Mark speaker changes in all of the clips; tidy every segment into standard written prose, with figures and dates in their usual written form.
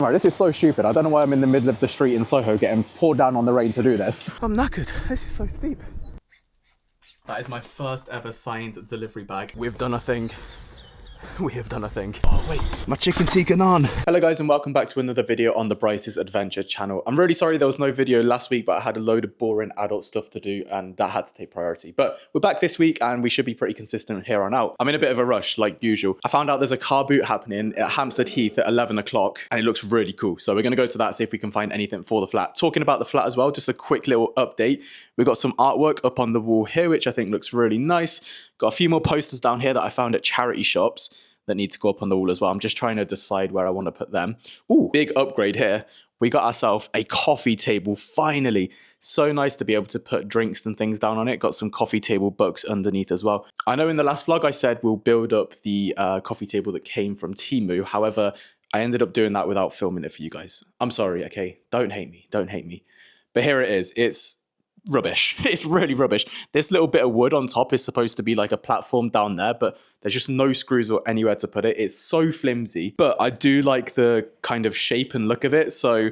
Speaker 1: Right, this is so stupid. I don't know why I'm in the middle of the street in Soho getting poured down on the rain to do this. I'm knackered. This is so steep. That is my first ever signed delivery bag. We've done a thing. We have done a thing. Oh wait, my chicken tikka naan. Hello guys and welcome back to another video on the Bryce's Adventure channel. I'm really sorry there was no video last week, but I had a load of boring adult stuff to do and that had to take priority. But we're back this week and we should be pretty consistent here on out. I'm in a bit of a rush like usual. I found out there's a car boot happening at Hampstead Heath at 11 o'clock and it looks really cool. So we're gonna go to that, see if we can find anything for the flat. Talking about the flat as well, just a quick little update. We've got some artwork up on the wall here, which I think looks really nice. Got a few more posters down here that I found at charity shops that need to go up on the wall as well. I'm just trying to decide where I want to put them. Ooh, big upgrade here. We got ourselves a coffee table, finally. So nice to be able to put drinks and things down on it. Got some coffee table books underneath as well. I know in the last vlog I said we'll build up the coffee table that came from Temu. However, I ended up doing that without filming it for you guys. I'm sorry, okay? Don't hate me, don't hate me. But here it is. It's rubbish. It's really rubbish. This little bit of wood on top is supposed to be like a platform down there, but there's just no screws or anywhere to put it. It's so flimsy, but I do like the kind of shape and look of it. So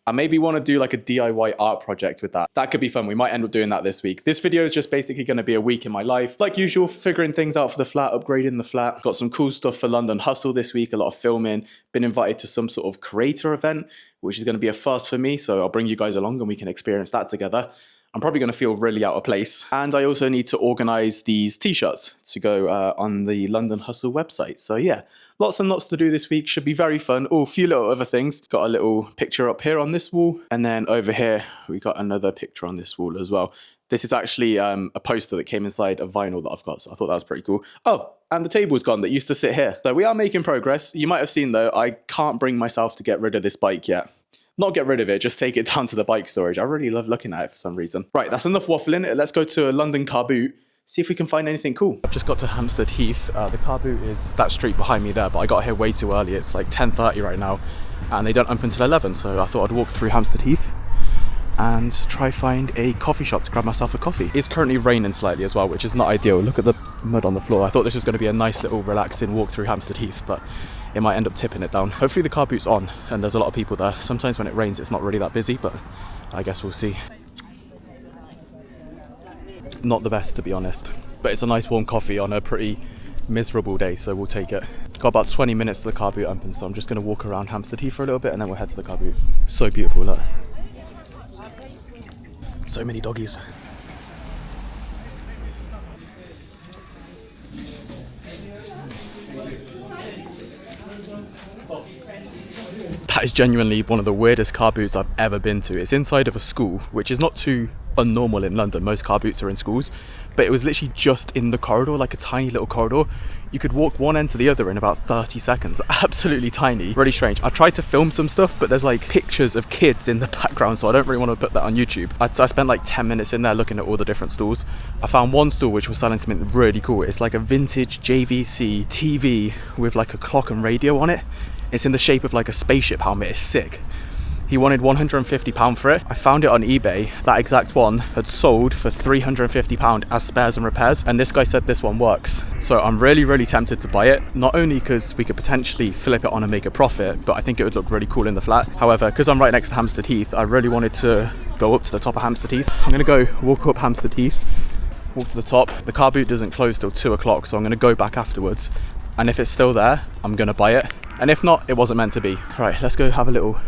Speaker 1: I maybe want to do like a DIY art project with that. That could be fun. We might end up doing that this week. This video is just basically going to be a week in my life. Like usual, figuring things out for the flat, upgrading the flat. Got some cool stuff for London Hustle this week, a lot of filming. Been invited to some sort of creator event, which is going to be a first for me. So I'll bring you guys along and we can experience that together. I'm probably going to feel really out of place. And I also need to organize these t-shirts to go on the London Hustle website. So yeah, lots and lots to do this week. Should be very fun. Oh, a few little other things. Got a little picture up here on this wall. And then over here, we got another picture on this wall as well. This is actually a poster that came inside a vinyl that I've got. So I thought that was pretty cool. Oh, and the table's gone that used to sit here. So we are making progress. You might have seen though, I can't bring myself to get rid of this bike yet. Not get rid of it, just take it down to the bike storage. I really love looking at it for some reason. Right, that's enough waffling. Let's go to a London car boot, see if we can find anything cool. I've just got to Hampstead Heath. The car boot is that street behind me there, but I got here way too early. It's like 10:30 right now, and they don't open until 11, so I thought I'd walk through Hampstead Heath and try find a coffee shop to grab myself a coffee. It's currently raining slightly as well, which is not ideal. Look at the mud on the floor. I thought this was going to be a nice little relaxing walk through Hampstead Heath, but it might end up tipping it down. Hopefully the car boot's on and there's a lot of people there. Sometimes when it rains it's not really that busy, but I guess we'll see. Not the best, to be honest, but it's a nice warm coffee on a pretty miserable day, so we'll take it. Got about 20 minutes to the car boot open, so I'm just going to walk around Hampstead Heath for a little bit and then we'll head to the car boot. So beautiful, look. So many doggies. That is genuinely one of the weirdest car boots I've ever been to. It's inside of a school, which is not too unnormal in London. Most car boots are in schools, but it was literally just in the corridor, like a tiny little corridor. You could walk one end to the other in about 30 seconds. Absolutely tiny, really strange. I tried to film some stuff, but there's like pictures of kids in the background, so I don't really want to put that on YouTube. I spent like 10 minutes in there looking at all the different stalls. I found one stall which was selling something really cool. It's like a vintage JVC TV with like a clock and radio on it. It's in the shape of like a spaceship helmet. It's sick. He wanted £150 for it. I found it on eBay. That exact one had sold for £350 as spares and repairs, and this guy said this one works. So I'm really tempted to buy it, not only because we could potentially flip it on and make a profit, but I think it would look really cool in the flat. However, because I'm right next to Hampstead Heath, I really wanted to go up to the top of Hampstead Heath. I'm gonna go walk up Hampstead Heath, walk to the top. The car boot doesn't close till 2 o'clock, so I'm gonna go back afterwards, and if it's still there, I'm gonna buy it. And if not, it wasn't meant to be. Right, let's go have a little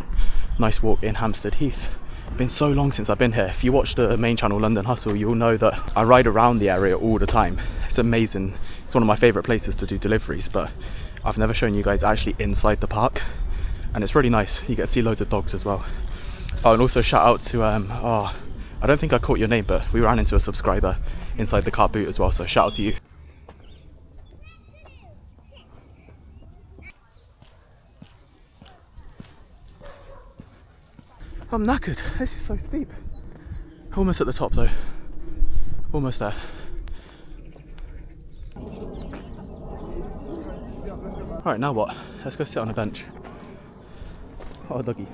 Speaker 1: nice walk in Hampstead Heath. Been so long since I've been here. If you watch the main channel London Hustle, you'll know that I ride around the area all the time. It's amazing. It's one of my favourite places to do deliveries, but I've never shown you guys actually inside the park, and it's really nice. You get to see loads of dogs as well. Oh, and also shout out to I don't think I caught your name, but we ran into a subscriber inside the car boot as well, so shout out to you. I'm knackered. This is so steep. Almost at the top though. Almost there. Alright, now what? Let's go sit on a bench. Oh, doggy.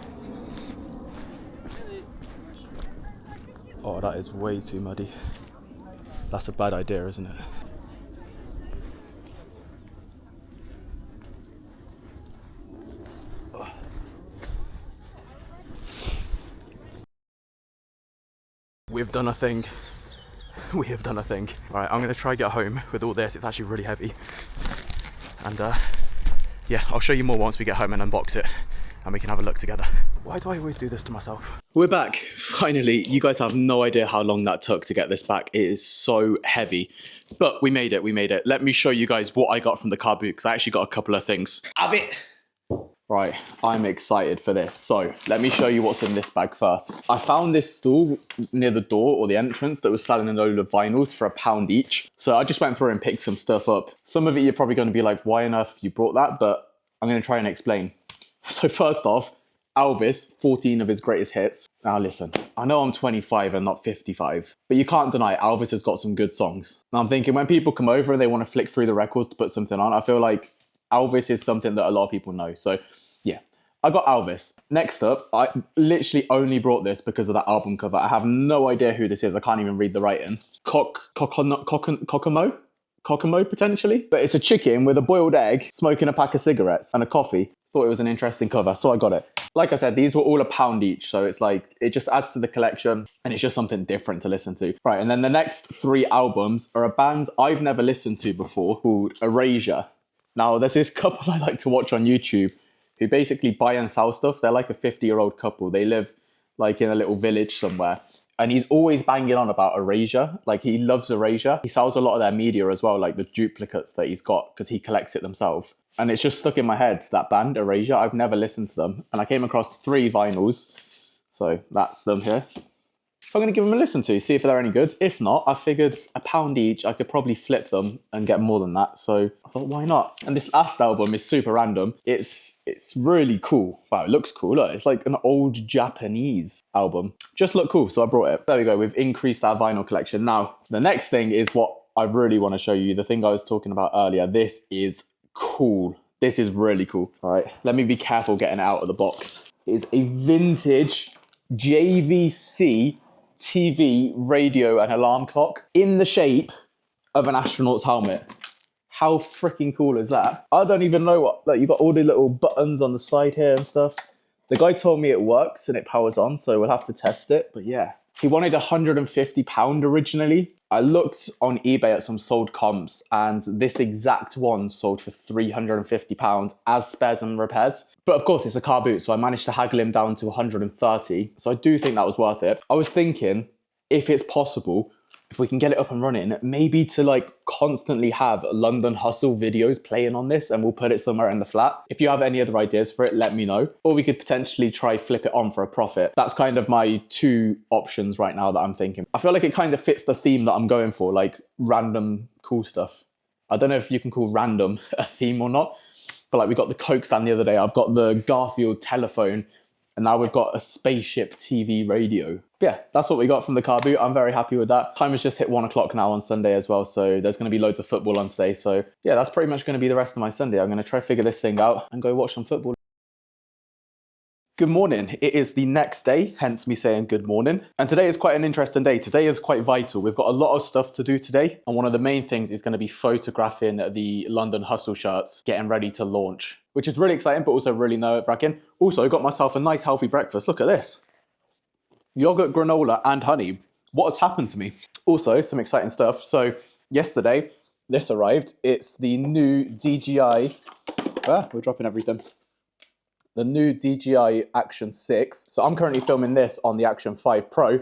Speaker 1: Oh, that is way too muddy. That's a bad idea, isn't it? we've done a thing. We have done a thing. Right, I'm gonna try get home with all this. It's actually really heavy. And yeah, I'll show you more once we get home and unbox it and we can have a look together. Why do I always do this to myself? We're back, finally. You guys have no idea how long that took to get this back. It is so heavy, but we made it. Let me show you guys what I got from the car boot, because I actually got a couple of things. Have it! Right, I'm excited for this. So let me show you what's in this bag first. I found this stall near the door or the entrance that was selling a load of vinyls for £1 each. So I just went through and picked some stuff up. Some of it you're probably gonna be like, why on earth you brought that? But I'm gonna try and explain. So first off, Elvis, 14 of his greatest hits. Now listen, I know I'm 25 and not 55, but you can't deny Elvis has got some good songs. Now I'm thinking when people come over and they want to flick through the records to put something on, I feel like Elvis is something that a lot of people know. So yeah, I got Elvis. Next up, I literally only brought this because of that album cover. I have no idea who this is. I can't even read the writing. Kokomo, potentially. But it's a chicken with a boiled egg, smoking a pack of cigarettes and a coffee. Thought it was an interesting cover, so I got it. Like I said, these were all £1 each, so it's like, it just adds to the collection and it's just something different to listen to. Right, and then the next 3 albums are a band I've never listened to before called Erasure. Now, there's this couple I like to watch on YouTube who basically buy and sell stuff. They're like a 50-year-old couple. They live like in a little village somewhere. And he's always banging on about Erasure. Like, he loves Erasure. He sells a lot of their media as well, like the duplicates that he's got, because he collects it himself. And it's just stuck in my head, that band, Erasure. I've never listened to them. And I came across 3 vinyls. So that's them here. So I'm going to give them a listen to, see if they're any good. If not, I figured £1 each, I could probably flip them and get more than that. So I thought, why not? And this last album is super random. It's really cool. Wow, it looks cool. Look, it's like an old Japanese album. Just looked cool, so I brought it. There we go, we've increased our vinyl collection. Now, the next thing is what I really want to show you. The thing I was talking about earlier. This is cool. This is really cool. All right, let me be careful getting it out of the box. It is a vintage JVC TV, radio and alarm clock in the shape of an astronaut's helmet. How freaking cool is that? I don't even know what, like, you got all the little buttons on the side here and stuff. The guy told me it works and it powers on, so we'll have to test it, but yeah. He wanted £150 originally. I looked on eBay at some sold comps and this exact one sold for £350 as spares and repairs. But of course, it's a car boot, so I managed to haggle him down to 130. So I do think that was worth it. I was thinking, if it's possible, if we can get it up and running, maybe to like constantly have London Hustle videos playing on this, and we'll put it somewhere in the flat. If you have any other ideas for it, let me know. Or we could potentially try flip it on for a profit. That's kind of my 2 options right now that I'm thinking. I feel like it kind of fits the theme that I'm going for, like random cool stuff. I don't know if you can call random a theme or not, but like we got the Coke stand the other day. I've got the Garfield telephone, and now we've got a spaceship TV radio. But yeah, that's what we got from the car boot. I'm very happy with that. Time has just hit 1 o'clock now on Sunday as well, so there's going to be loads of football on today. So yeah, that's pretty much going to be the rest of my Sunday. I'm going to try to figure this thing out and go watch some football. Good morning. It is the next day, hence me saying good morning. And today is quite an interesting day. Today is quite vital. We've got a lot of stuff to do today. And one of the main things is going to be photographing the London Hustle shirts, getting ready to launch, which is really exciting, but also really nerve-wracking. Also, got myself a nice healthy breakfast. Look at this. Yogurt, granola, and honey. What has happened to me? Also, some exciting stuff. So yesterday, this arrived. It's the new DJI. We're dropping everything. The new DJI Action 6. So I'm currently filming this on the Action 5 Pro,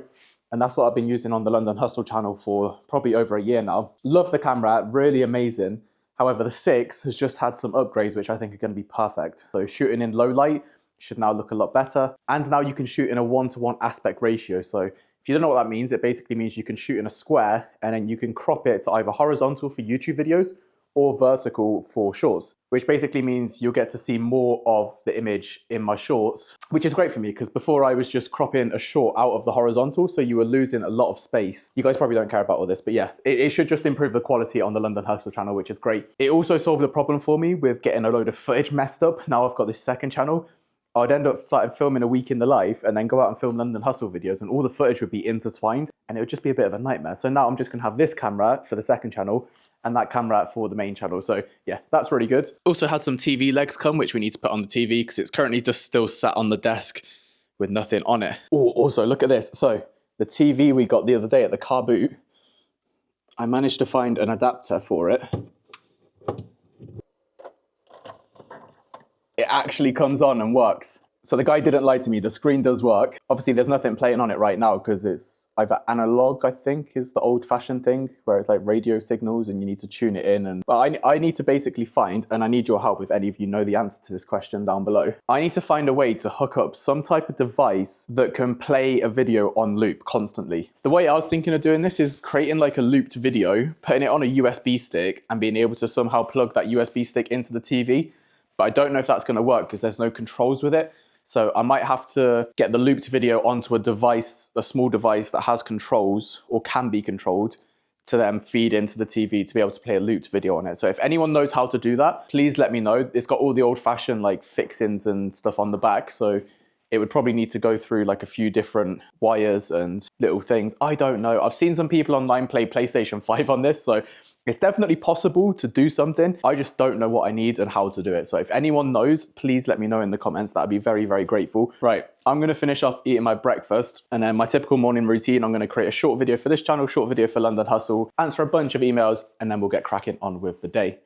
Speaker 1: and that's what I've been using on the London Hustle channel for probably over a year now. Love the camera, really amazing. However, the 6 has just had some upgrades which I think are going to be perfect. So shooting in low light should now look a lot better. And now you can shoot in a 1:1 aspect ratio. So if you don't know what that means, it basically means you can shoot in a square and then you can crop it to either horizontal for YouTube videos or vertical for shorts, which basically means you'll get to see more of the image in my shorts, which is great for me because before I was just cropping a short out of the horizontal, so you were losing a lot of space. You guys probably don't care about all this, but yeah, it should just improve the quality on the London Hustle channel, which is great. It also solved the problem for me with getting a load of footage messed up. Now I've got this second channel. I'd end up starting filming a week in the life and then go out and film London Hustle videos, and all the footage would be intertwined and it would just be a bit of a nightmare. So now I'm just gonna have this camera for the second channel and that camera for the main channel. So yeah, that's really good. Also had some TV legs come, which we need to put on the TV because it's currently just still sat on the desk with nothing on it. Oh, also look at this. So the TV we got the other day at the car boot, I managed to find an adapter for it. It actually comes on and works. So the guy didn't lie to me, the screen does work. Obviously there's nothing playing on it right now because it's either analog, I think, is the old fashioned thing, where it's like radio signals and you need to tune it in. But I need to basically find, and I need your help if any of you know the answer to this question down below. I need to find a way to hook up some type of device that can play a video on loop constantly. The way I was thinking of doing this is creating like a looped video, putting it on a USB stick and being able to somehow plug that USB stick into the TV. But I don't know if that's going to work because there's no controls with it. So I might have to get the looped video onto a device, a small device that has controls or can be controlled to then feed into the TV to be able to play a looped video on it. So if anyone knows how to do that, please let me know. It's got all the old fashioned like fixings and stuff on the back. So it would probably need to go through like a few different wires and little things. I don't know. I've seen some people online play PlayStation 5 on this. So it's definitely possible to do something. I just don't know what I need and how to do it. So if anyone knows, please let me know in the comments. That'd be very, very grateful. Right, I'm gonna finish off eating my breakfast and then my typical morning routine, I'm gonna create a short video for this channel, short video for London Hustle, answer a bunch of emails, and then we'll get cracking on with the day.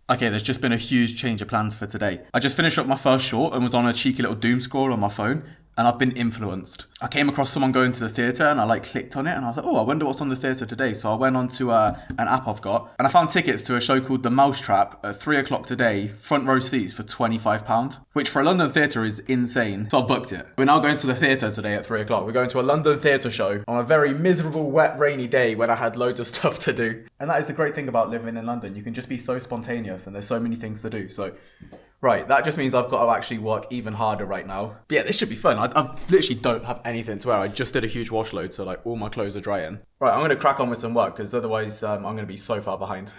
Speaker 1: Okay, there's just been a huge change of plans for today. I just finished up my first short and was on a cheeky little doom scroll on my phone, and I've been influenced. I came across someone going to the theatre and I like clicked on it and I was like, oh, I wonder what's on the theatre today. So I went on to an app I've got and I found tickets to a show called The Mousetrap at 3 o'clock today, front row seats for £25, which for a London theatre is insane. So I've booked it. We're now going to the theatre today at 3 o'clock. We're going to a London theatre show on a very miserable, wet, rainy day when I had loads of stuff to do. And that is the great thing about living in London. You can just be so spontaneous and there's so many things to do. So right, that just means I've got to actually work even harder right now. But yeah, this should be fun. I literally don't have anything to wear. I just did a huge wash load, so like all my clothes are drying. Right, I'm going to crack on with some work because otherwise I'm going to be so far behind.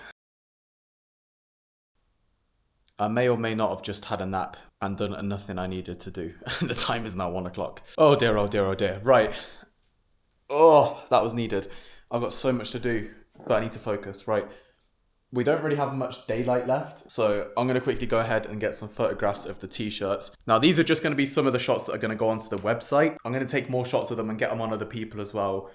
Speaker 1: I may or may not have just had a nap and done nothing I needed to do. The time is now 1 o'clock. Oh dear, oh dear, oh dear. Right. Oh, that was needed. I've got so much to do, but I need to focus. Right. We don't really have much daylight left, so I'm going to quickly go ahead and get some photographs of the t-shirts. Now, these are just going to be some of the shots that are going to go onto the website. I'm going to take more shots of them and get them on other people as well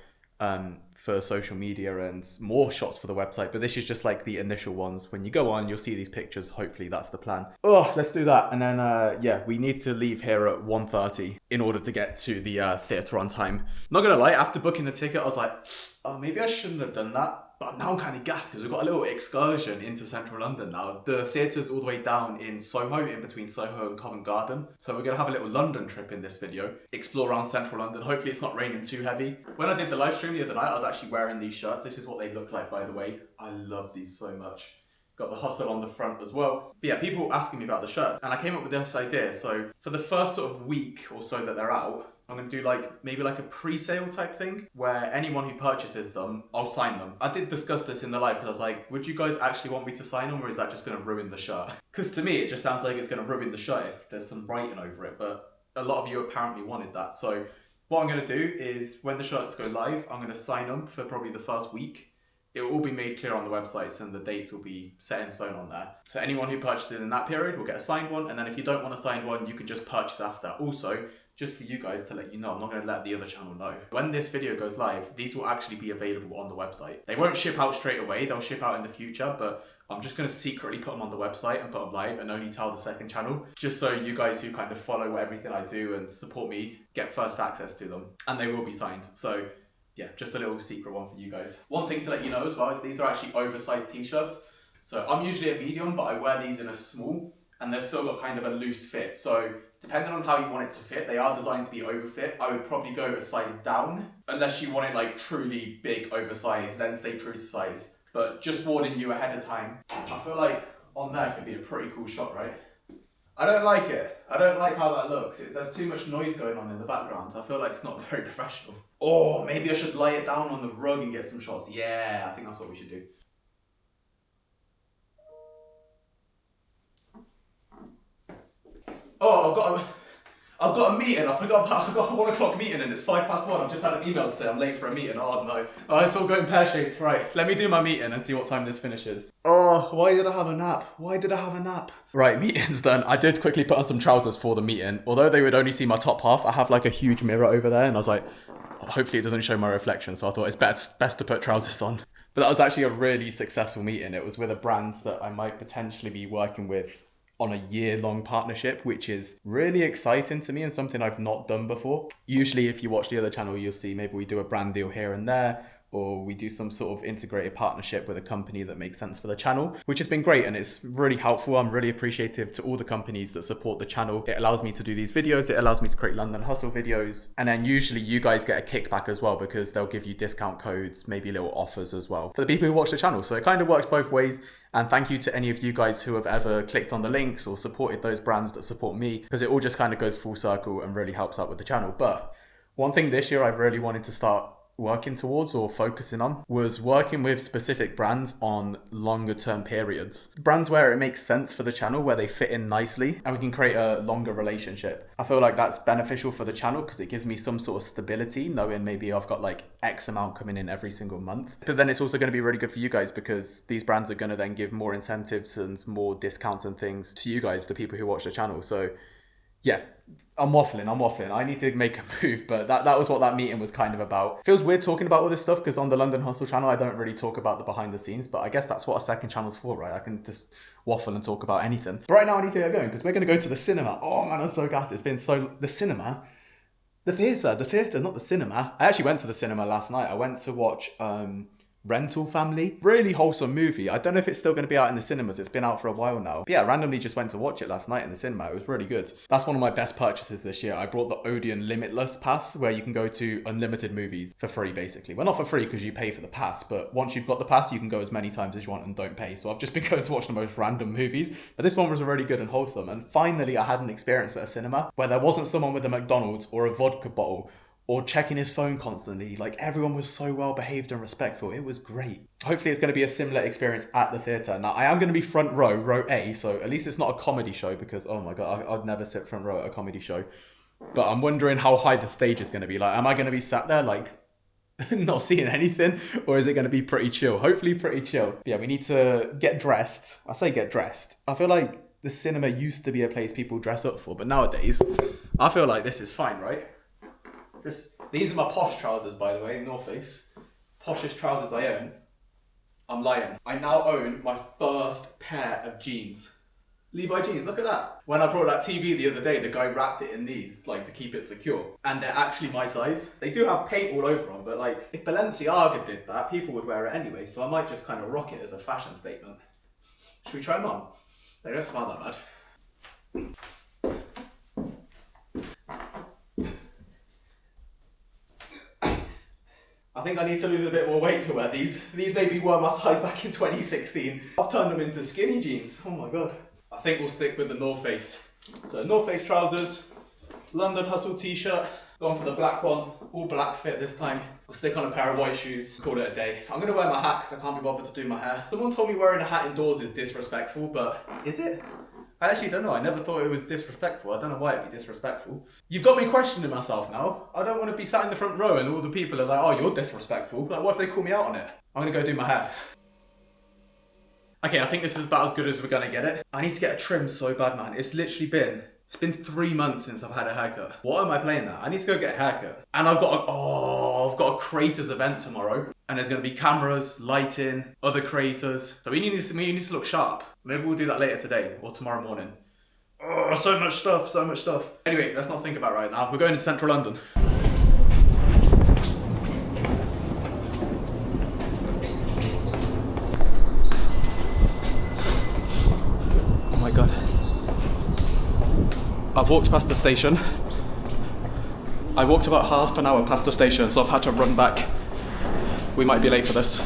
Speaker 1: for social media and more shots for the website. But this is just like the initial ones. When you go on, you'll see these pictures. Hopefully, that's the plan. Oh, let's do that. And then, yeah, we need to leave here at 1:30 in order to get to the theatre on time. Not going to lie, after booking the ticket, I was like, oh, maybe I shouldn't have done that. But now I'm kind of gassed because we've got a little excursion into central London now. The theatre's all the way down in Soho, in between Soho and Covent Garden. So we're going to have a little London trip in this video. Explore around central London. Hopefully it's not raining too heavy. When I did the live stream the other night, I was actually wearing these shirts. This is what they look like, by the way. I love these so much. Got the hustle on the front as well. But yeah, people were asking me about the shirts and I came up with this idea. So for the first sort of week or so that they're out, I'm going to do like maybe like a pre-sale type thing where anyone who purchases them, I'll sign them. I did discuss this in the live because I was like, would you guys actually want me to sign them or is that just going to ruin the shirt? Because to me, it just sounds like it's going to ruin the shirt if there's some writing over it. But a lot of you apparently wanted that. So what I'm going to do is when the shirts go live, I'm going to sign them for probably the first week. It will all be made clear on the websites and the dates will be set in stone on there. So anyone who purchases in that period will get a signed one. And then if you don't want a signed one, you can just purchase after. Also, just for you guys to let you know, I'm not going to let the other channel know. When this video goes live, these will actually be available on the website. They won't ship out straight away, they'll ship out in the future, but I'm just going to secretly put them on the website and put them live and only tell the second channel, just so you guys who kind of follow everything I do and support me get first access to them. And they will be signed. So yeah, just a little secret one for you guys. One thing to let you know as well is these are actually oversized t-shirts. So I'm usually a medium, but I wear these in a small and they've still got kind of a loose fit. So depending on how you want it to fit, they are designed to be overfit. I would probably go a size down, unless you want it like truly big oversized, then stay true to size. But just warning you ahead of time, I feel like on there could be a pretty cool shot, right? I don't like it. I don't like how that looks. There's too much noise going on in the background. I feel like it's not very professional. Oh, maybe I should lay it down on the rug and get some shots. Yeah, I think that's what we should do. Oh, I've got a meeting. I forgot about. I've got a 1 o'clock meeting and it's 1:05. I've just had an email to say I'm late for a meeting. Oh no. Oh, it's all going pear-shaped. Right. Let me do my meeting and see what time this finishes. Oh, why did I have a nap? Why did I have a nap? Right, meeting's done. I did quickly put on some trousers for the meeting. Although they would only see my top half, I have like a huge mirror over there and I was like, hopefully it doesn't show my reflection. So I thought it's best to put trousers on. But that was actually a really successful meeting. It was with a brand that I might potentially be working with on a year-long partnership, which is really exciting to me and something I've not done before. Usually if you watch the other channel, you'll see maybe we do a brand deal here and there, or we do some sort of integrated partnership with a company that makes sense for the channel, which has been great and it's really helpful. I'm really appreciative to all the companies that support the channel. It allows me to do these videos, it allows me to create London Hustle videos, and then usually you guys get a kickback as well because they'll give you discount codes, maybe little offers as well for the people who watch the channel. So it kind of works both ways. And thank you to any of you guys who have ever clicked on the links or supported those brands that support me, because it all just kind of goes full circle and really helps out with the channel. But one thing this year I really wanted to start working towards or focusing on was working with specific brands on longer term periods. Brands where it makes sense for the channel, where they fit in nicely and we can create a longer relationship. I feel like that's beneficial for the channel because it gives me some sort of stability, knowing maybe I've got like X amount coming in every single month. But then it's also going to be really good for you guys because these brands are going to then give more incentives and more discounts and things to you guys, the people who watch the channel. So yeah, I'm waffling. I need to make a move, but that was what that meeting was kind of about. It feels weird talking about all this stuff because on the London Hustle channel, I don't really talk about the behind the scenes, but I guess that's what a second channel's for, right? I can just waffle and talk about anything. But right now I need to get going because we're going to go to the cinema. Oh man, I'm so gassed. It's been the cinema, the theatre, not the cinema. I actually went to the cinema last night. I went to watch Rental Family. Really wholesome movie. I don't know if it's still going to be out in the cinemas. It's been out for a while now. But yeah, randomly just went to watch it last night in the cinema. It was really good. That's one of my best purchases this year. I brought the Odeon Limitless Pass, where you can go to unlimited movies for free, basically. Well, not for free because you pay for the pass, but once you've got the pass, you can go as many times as you want and don't pay. So I've just been going to watch the most random movies, but this one was really good and wholesome. And finally, I had an experience at a cinema where there wasn't someone with a McDonald's or a vodka bottle or checking his phone constantly. Like, everyone was so well behaved and respectful. It was great. Hopefully it's going to be a similar experience at the theatre. Now, I am going to be front row A, so at least it's not a comedy show because, oh my God, I'd never sit front row at a comedy show. But I'm wondering how high the stage is going to be. Like, am I going to be sat there, like, not seeing anything? Or is it going to be pretty chill? Hopefully pretty chill. Yeah, we need to get dressed. I say get dressed. I feel like the cinema used to be a place people dress up for, but nowadays, I feel like this is fine, right? These are my posh trousers, by the way, North Face. Poshest trousers I own. I'm lying. I now own my first pair of jeans. Levi jeans, look at that. When I brought that TV the other day, the guy wrapped it in these, like, to keep it secure. And they're actually my size. They do have paint all over them, but like, if Balenciaga did that, people would wear it anyway, so I might just kind of rock it as a fashion statement. Should we try them on? They don't smell that bad. I think I need to lose a bit more weight to wear these. These maybe were my size back in 2016. I've turned them into skinny jeans. Oh my God. I think we'll stick with the North Face. So North Face trousers, London Hustle t-shirt, gone for the black one, all black fit this time. We'll stick on a pair of white shoes, call it a day. I'm gonna wear my hat because I can't be bothered to do my hair. Someone told me wearing a hat indoors is disrespectful, but is it? I actually don't know. I never thought it was disrespectful. I don't know why it'd be disrespectful. You've got me questioning myself now. I don't want to be sat in the front row and all the people are like, oh, you're disrespectful. Like, what if they call me out on it? I'm going to go do my hair. Okay, I think this is about as good as we're going to get it. I need to get a trim so bad, man. It's been 3 months since I've had a haircut. What am I playing at? I need to go get a haircut. And I've got a creators event tomorrow. And there's going to be cameras, lighting, other creators. So we need to look sharp. Maybe we'll do that later today or tomorrow morning. Oh, so much stuff. Anyway, let's not think about it right now. We're going to central London. Oh my God. I walked past the station. I walked about half an hour past the station, so I've had to run back. We might be late for this.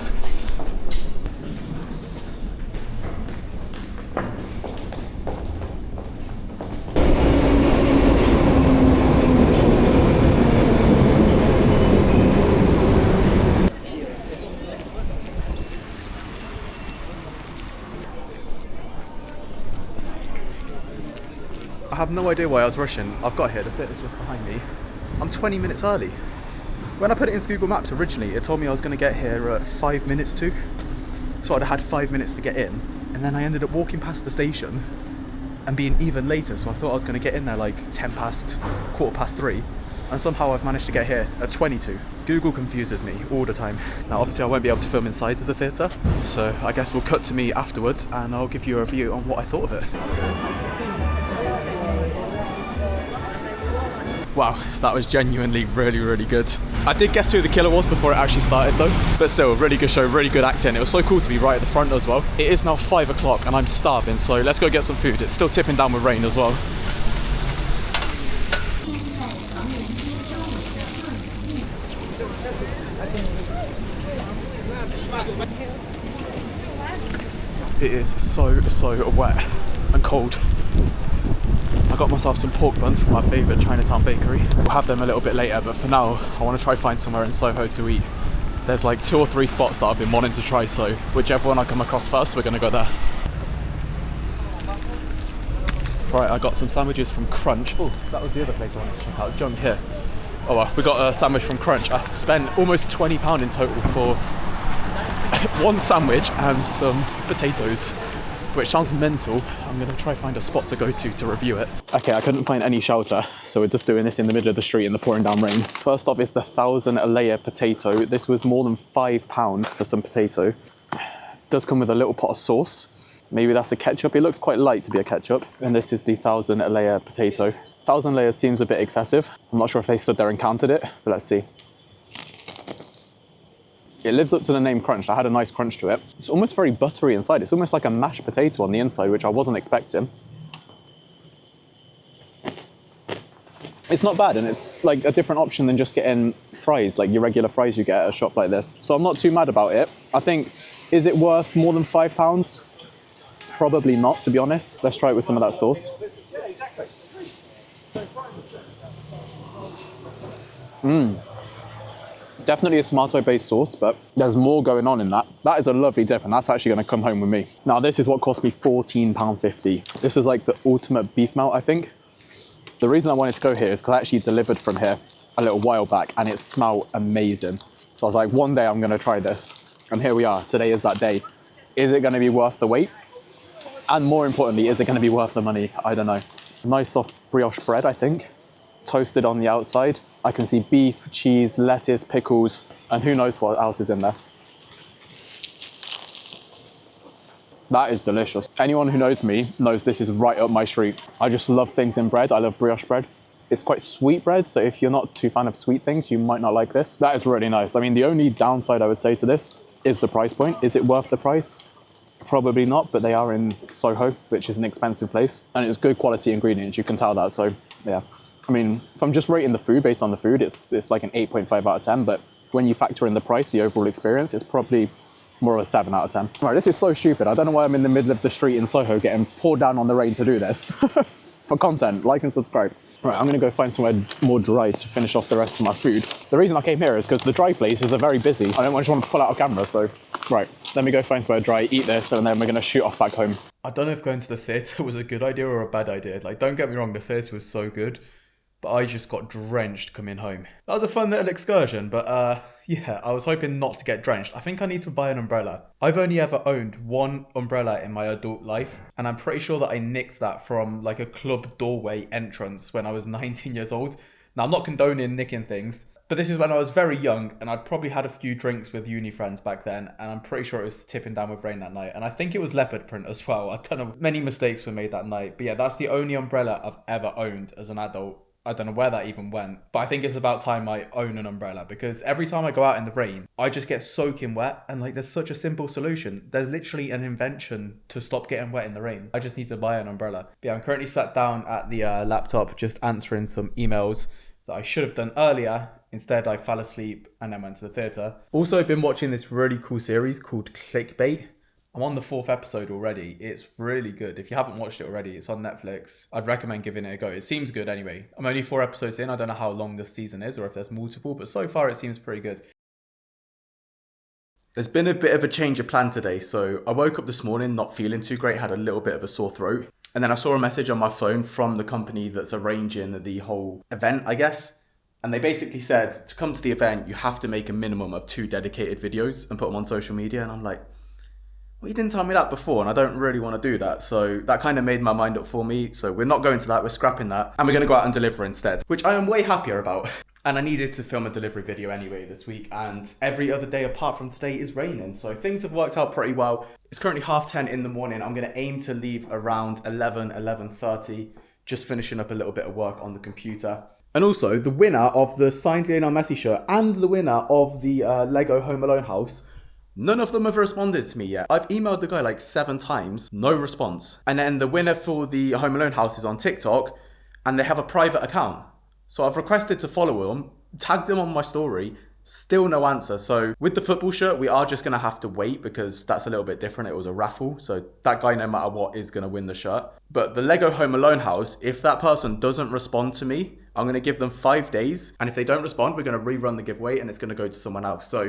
Speaker 1: I have no idea why I was rushing. I've got here, the theatre's just behind me. I'm 20 minutes early. When I put it into Google Maps originally, it told me I was going to get here at 5 minutes to. So I'd have had 5 minutes to get in, and then I ended up walking past the station and being even later, so I thought I was going to get in there like 10 past, quarter past 3, and somehow I've managed to get here at 22. Google confuses me all the time. Now obviously I won't be able to film inside of the theatre, so I guess we'll cut to me afterwards and I'll give you a review on what I thought of it. Wow, that was genuinely really good. I did guess who the killer was before it actually started though, but still, really good show, really good acting. It was so cool to be right at the front as well. It is now 5 o'clock and I'm starving, so let's go get some food. It's still tipping down with rain as well. It is so wet and cold. I got myself some pork buns from my favourite Chinatown bakery. We'll have them a little bit later, but for now, I want to try find somewhere in Soho to eat. There's like 2 or 3 spots that I've been wanting to try, so whichever one I come across first, we're going to go there. Right, I got some sandwiches from Crunch. Oh, that was the other place I wanted to check out, junk here. Oh well, we got a sandwich from Crunch. I've spent almost £20 in total for one sandwich and some potatoes, which sounds mental. I'm going to try find a spot to go to review it. Okay, I couldn't find any shelter, so we're just doing this in the middle of the street in the pouring down rain. First off is the 1,000 a layer potato. This was more than £5 for some potato. It does come with a little pot of sauce. Maybe that's a ketchup. It looks quite light to be a ketchup. And this is the 1,000 a layer potato. 1,000 layers seems a bit excessive. I'm not sure if they stood there and counted it, but let's see. It lives up to the name Crunch. I had a nice crunch to it. It's almost very buttery inside. It's almost like a mashed potato on the inside, which I wasn't expecting. It's not bad, and it's like a different option than just getting fries, like your regular fries you get at a shop like this. So I'm not too mad about it. I think, is it worth more than £5? Probably not, to be honest. Let's try it with some of that sauce. Definitely a tomato-based sauce, but there's more going on in that. That is a lovely dip, and that's actually going to come home with me. Now, this is what cost me £14.50. This was like the ultimate beef melt, I think. The reason I wanted to go here is because I actually delivered from here a little while back, and it smelled amazing. So I was like, one day I'm going to try this. And here we are. Today is that day. Is it going to be worth the wait? And more importantly, is it going to be worth the money? I don't know. Nice soft brioche bread, I think. Toasted on the outside. I can see beef, cheese, lettuce, pickles, and who knows what else is in there. That is delicious. Anyone who knows me knows this is right up my street. I just love things in bread. I love brioche bread. It's quite sweet bread, so if you're not too fan of sweet things, you might not like this. That is really nice. I mean, the only downside I would say to this is the price point. Is it worth the price? Probably not, but they are in Soho, which is an expensive place, and it's good quality ingredients. You can tell that, so yeah. I mean, if I'm just rating the food based on the food, it's like an 8.5 out of 10, but when you factor in the price, the overall experience, it's probably more of a 7 out of 10. Right, this is so stupid. I don't know why I'm in the middle of the street in Soho getting poured down on the rain to do this. For content, like and subscribe. Right, I'm gonna go find somewhere more dry to finish off the rest of my food. The reason I came here is because the dry places are very busy. I don't just want to pull out a camera, so right, let me go find somewhere dry, eat this, and then we're gonna shoot off back home. I don't know if going to the theatre was a good idea or a bad idea. Like, don't get me wrong, the theatre was so good, but I just got drenched coming home. That was a fun little excursion, but yeah, I was hoping not to get drenched. I think I need to buy an umbrella. I've only ever owned one umbrella in my adult life, and I'm pretty sure that I nicked that from like a club doorway entrance when I was 19 years old. Now, I'm not condoning nicking things, but this is when I was very young, and I'd probably had a few drinks with uni friends back then, and I'm pretty sure it was tipping down with rain that night, and I think it was leopard print as well. I don't know, many mistakes were made that night, but yeah, that's the only umbrella I've ever owned as an adult. I don't know where that even went, but I think it's about time I own an umbrella, because every time I go out in the rain, I just get soaking wet, and like there's such a simple solution. There's literally an invention to stop getting wet in the rain. I just need to buy an umbrella. But yeah, I'm currently sat down at the laptop just answering some emails that I should have done earlier. Instead, I fell asleep and then went to the theatre. Also, I've been watching this really cool series called Clickbait. I'm on the 4th episode already. It's really good. If you haven't watched it already, it's on Netflix. I'd recommend giving it a go. It seems good anyway. I'm only 4 episodes in. I don't know how long this season is or if there's multiple, but so far it seems pretty good. There's been a bit of a change of plan today. So I woke up this morning not feeling too great, had a little bit of a sore throat. And then I saw a message on my phone from the company that's arranging the whole event, I guess. And they basically said, to come to the event, you have to make a minimum of 2 dedicated videos and put them on social media. And I'm like, well, you didn't tell me that before, and I don't really want to do that. So that kind of made my mind up for me. So we're not going to that, we're scrapping that. And we're going to go out and deliver instead, which I am way happier about. And I needed to film a delivery video anyway this week, and every other day apart from today is raining. So things have worked out pretty well. It's currently 10:30 in the morning. I'm going to aim to leave around 11:30, just finishing up a little bit of work on the computer. And also, the winner of the signed Lionel Messi shirt and the winner of the Lego Home Alone house, none of them have responded to me yet. I've emailed the guy like 7 times, no response. And then the winner for the Home Alone house is on TikTok, and they have a private account. So I've requested to follow them, tagged them on my story, still no answer. So with the football shirt, we are just going to have to wait because that's a little bit different. It was a raffle. So that guy, no matter what, is going to win the shirt. But the Lego Home Alone house, if that person doesn't respond to me, I'm going to give them 5 days. And if they don't respond, we're going to rerun the giveaway and it's going to go to someone else. So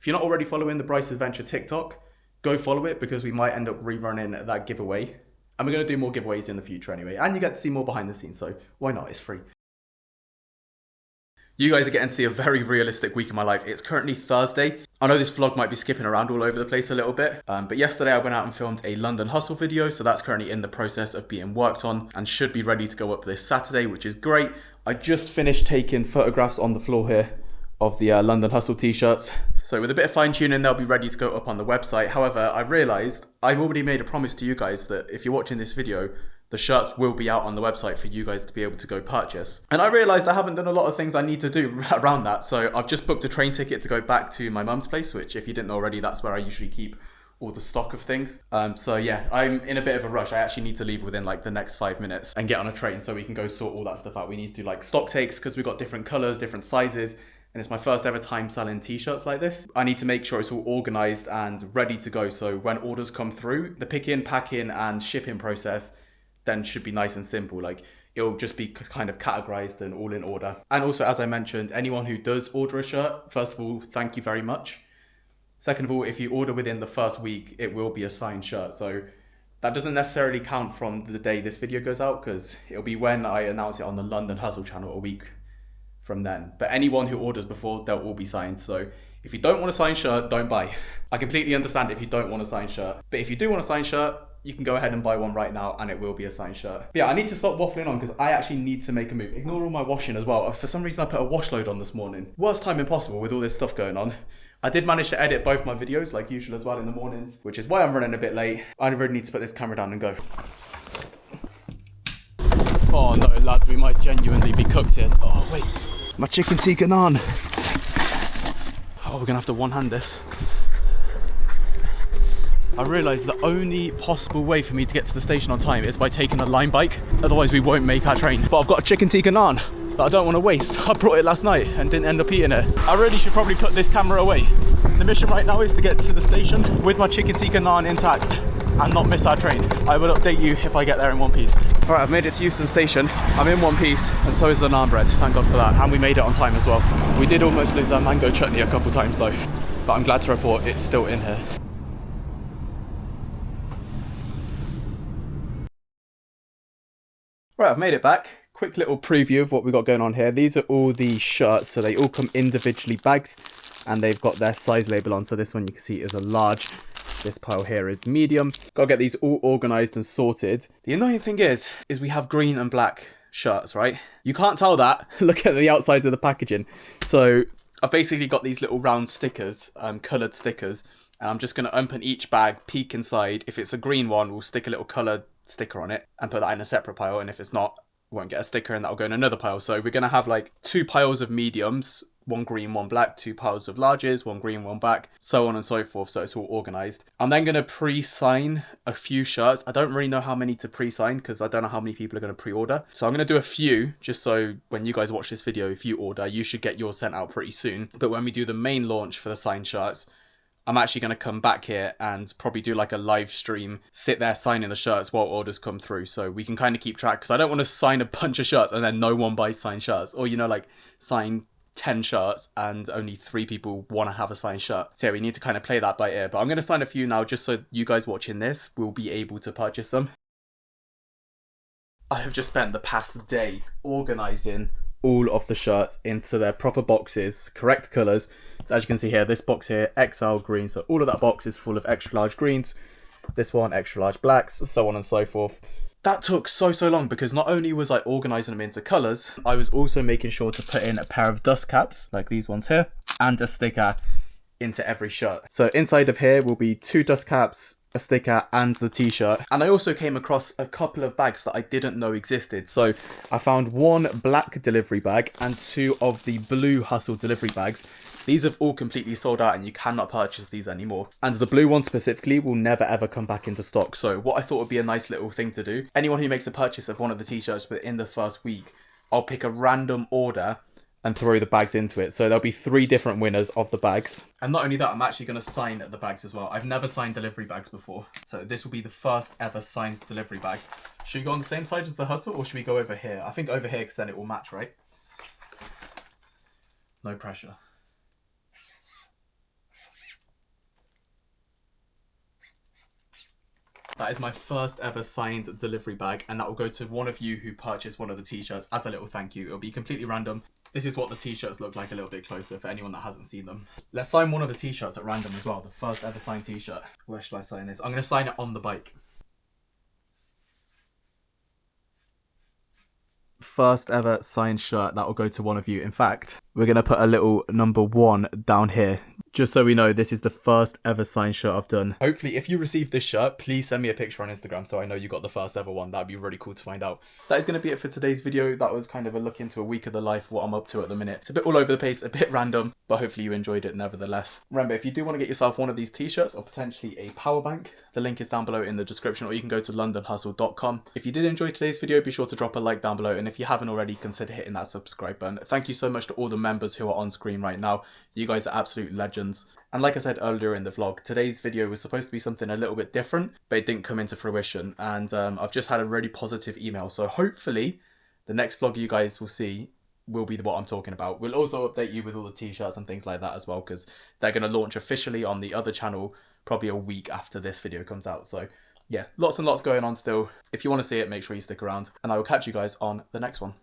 Speaker 1: if you're not already following the Bryce Adventure TikTok, go follow it because we might end up rerunning that giveaway. And we're going to do more giveaways in the future anyway. And you get to see more behind the scenes. So why not? It's free. You guys are getting to see a very realistic week in my life. It's currently Thursday. I know this vlog might be skipping around all over the place a little bit, but yesterday I went out and filmed a London Hustle video, so that's currently in the process of being worked on and should be ready to go up this Saturday, which is great. I just finished taking photographs on the floor here of the London Hustle t-shirts. So with a bit of fine tuning, they'll be ready to go up on the website. However, I realized I've already made a promise to you guys that if you're watching this video, the shirts will be out on the website for you guys to be able to go purchase. And I realized I haven't done a lot of things I need to do around that. So I've just booked a train ticket to go back to my mum's place, which if you didn't know already, that's where I usually keep all the stock of things. So yeah, I'm in a bit of a rush. I actually need to leave within like the next 5 minutes and get on a train so we can go sort all that stuff out. We need to do like stock takes because we've got different colors, different sizes. And it's my first ever time selling t-shirts like this. I need to make sure it's all organized and ready to go. So when orders come through, the picking, packing and shipping process then should be nice and simple. Like it'll just be kind of categorized and all in order. And also, as I mentioned, anyone who does order a shirt, first of all, thank you very much. Second of all, if you order within the first week, it will be a signed shirt. So that doesn't necessarily count from the day this video goes out because it'll be when I announce it on the London Hustle channel a week from then. But anyone who orders before, they'll all be signed. So if you don't want a signed shirt, don't buy. I completely understand if you don't want a signed shirt. But if you do want a signed shirt, you can go ahead and buy one right now and it will be a signed shirt. But yeah, I need to stop waffling on because I actually need to make a move. Ignore all my washing as well. For some reason, I put a wash load on this morning. Worst time impossible with all this stuff going on. I did manage to edit both my videos like usual as well in the mornings, which is why I'm running a bit late. I really need to put this camera down and go. Oh no, lads, we might genuinely be cooked here. Oh wait, my chicken tikka naan. Oh, we're gonna have to one-hand this. I realised the only possible way for me to get to the station on time is by taking a line bike. Otherwise we won't make our train. But I've got a chicken tikka naan that I don't want to waste. I brought it last night and didn't end up eating it. I really should probably put this camera away. The mission right now is to get to the station with my chicken tikka naan intact and not miss our train. I will update you if I get there in one piece. All right, I've made it to Euston Station. I'm in one piece and so is the naan bread. Thank God for that. And we made it on time as well. We did almost lose our mango chutney a couple times though, but I'm glad to report it's still in here. Right, I've made it back. Quick little preview of what we've got going on here. These are all the shirts, so they all come individually bagged and they've got their size label on. So this one you can see is a large. This pile here is medium. Gotta get these all organized and sorted. The annoying thing is we have green and black shirts, right? You can't tell that. Look at the outside of the packaging. So I've basically got these little round stickers, colored stickers, and I'm just gonna open each bag, peek inside. If it's a green one, we'll stick a little colored sticker on it and put that in a separate pile, and if it's not, we won't get a sticker and that'll go in another pile. So we're gonna have like 2 piles of mediums, one green, one black, 2 piles of larges, one green, one black, so on and so forth, so it's all organized. I'm then gonna pre-sign a few shirts. I don't really know how many to pre-sign because I don't know how many people are gonna pre-order. So I'm gonna do a few just so when you guys watch this video, if you order, you should get yours sent out pretty soon. But when we do the main launch for the signed shirts, I'm actually going to come back here and probably do like a live stream, sit there signing the shirts while orders come through so we can kind of keep track, because I don't want to sign a bunch of shirts and then no one buys signed shirts, or you know, like sign 10 shirts and only 3 people want to have a signed shirt. So yeah, we need to kind of play that by ear, but I'm going to sign a few now just so you guys watching this will be able to purchase them. I have just spent the past day organising all of the shirts into their proper boxes, correct colours. So as you can see here, this box here, XL green, so all of that box is full of extra large greens. This one, extra large blacks, so on and so forth. That took so long because not only was I organising them into colours, I was also making sure to put in a pair of dust caps, like these ones here, and a sticker into every shirt. So inside of here will be 2 dust caps, a sticker and the t-shirt. And I also came across a couple of bags that I didn't know existed. So I found 1 black delivery bag and 2 of the blue Hustle delivery bags. These have all completely sold out and you cannot purchase these anymore. And the blue one specifically will never ever come back into stock. So what I thought would be a nice little thing to do, anyone who makes a purchase of one of the t-shirts within the first week, I'll pick a random order and throw the bags into it. So there'll be 3 different winners of the bags. And not only that, I'm actually going to sign the bags as well. I've never signed delivery bags before. So this will be the first ever signed delivery bag. Should we go on the same side as the Hustle or should we go over here? I think over here because then it will match, right? No pressure. That is my first ever signed delivery bag, and that will go to one of you who purchased one of the t-shirts as a little thank you. It'll be completely random. This is what the t-shirts look like a little bit closer for anyone that hasn't seen them. Let's sign one of the t-shirts at random as well. The first ever signed t-shirt. Where should I sign this? I'm going to sign it on the bike. First ever signed shirt, that will go to one of you. In fact, we're going to put a little number 1 down here, just so we know this is the first ever signed shirt I've done. Hopefully, if you receive this shirt, please send me a picture on Instagram so I know you got the first ever one. That'd be really cool to find out. That is going to be it for today's video. That was kind of a look into a week of the life, what I'm up to at the minute. It's a bit all over the place, a bit random, but hopefully you enjoyed it nevertheless. Remember, if you do want to get yourself one of these t-shirts or potentially a power bank, the link is down below in the description, or you can go to londonhustle.com. If you did enjoy today's video, be sure to drop a like down below, and if you haven't already, consider hitting that subscribe button. Thank you so much to all the members who are on screen right now. You guys are absolute legends. And like I said earlier in the vlog, today's video was supposed to be something a little bit different, but it didn't come into fruition. And I've just had a really positive email. So hopefully the next vlog you guys will see will be what I'm talking about. We'll also update you with all the t-shirts and things like that as well, because they're going to launch officially on the other channel probably a week after this video comes out. So yeah, lots and lots going on still. If you want to see it, make sure you stick around, and I will catch you guys on the next one.